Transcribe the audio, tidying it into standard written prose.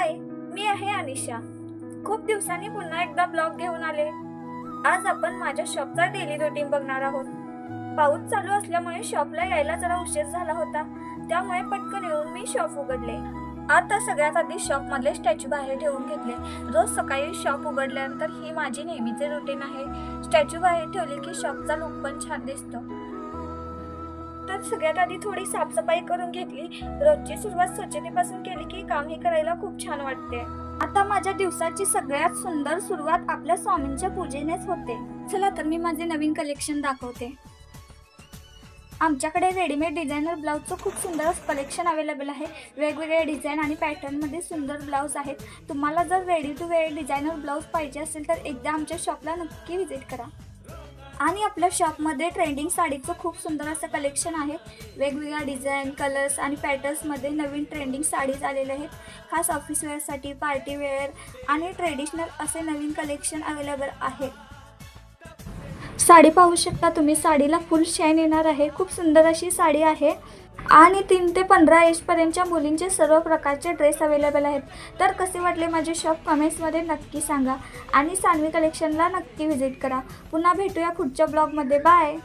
हाय, मी आहे अनिशा। खूप दिवसांनी पुन्हा एकदा ब्लॉग घेऊन आले। आज आपण माझ्या शॉपचा डेली रुटीन बघणार आहोत। पाऊस चालू असल्यामुळे शॉपला यायला जरा उशीर झाला होता, त्यामुळे पटकन येऊन मी शॉप उघडले। आता सगळ्यात आधी शॉप मधले स्टॅच्यू बाहेर ठेवून घेतले। रोज सकाळी शॉप उघडल्यानंतर ही माझी नेहमीचे रुटीन आहे। स्टॅच्यू बाहेर ठेवले की शॉपचा लुक पण छान दिसतो। तर सगळ्यात आधी थोडी साफसफाई करून घेतली। रोजची सुरुवात स्वच्छतेपासून केली की काम हे करायला खूप छान वाटते। आता माझ्या दिवसाची सगळ्यात सुंदर सुरुवात आपल्या स्वामींच्या पूजेनेच होते। चला तर मी माझे नवीन कलेक्शन दाखवते। आमच्याकडे रेडीमेड डिझायनर ब्लाऊजचं खूप सुंदर कलेक्शन अवेलेबल आहे। वेगवेगळे डिझाईन आणि पॅटर्नमध्ये सुंदर ब्लाऊज आहेत। तुम्हाला जर ready to wear designer blouse पाहिजे असेल तर एकदा आमच्या शॉपला नक्की व्हिजिट करा। आणि आपल्या शॉपमध्ये ट्रेंडिंग साडीचं खूप सुंदर असं कलेक्शन आहे। वेगवेगळ्या डिझाईन, कलर्स आणि पॅटर्न्समध्ये नवीन ट्रेंडिंग साडीज आलेले आहेत। खास ऑफिस वेअरसाठी, पार्टी वेअर आणि ट्रेडिशनल असे नवीन कलेक्शन अवेलेबल आहे। साडी पाहू शकता तुम्ही, साडीला फुल शाईन येणार आहे। खूप सुंदर अशी साडी आहे आणि 3 ते 15 एजपर्यंतच्या मुलींचे सर्व प्रकारचे ड्रेस अवेलेबल आहेत। तर कसे वाटले माझे शॉप कमेंट्समध्ये नक्की सांगा आणि सान्वी कलेक्शनला नक्की व्हिजिट करा। पुन्हा भेटूया पुढच्या ब्लॉगमध्ये। बाय।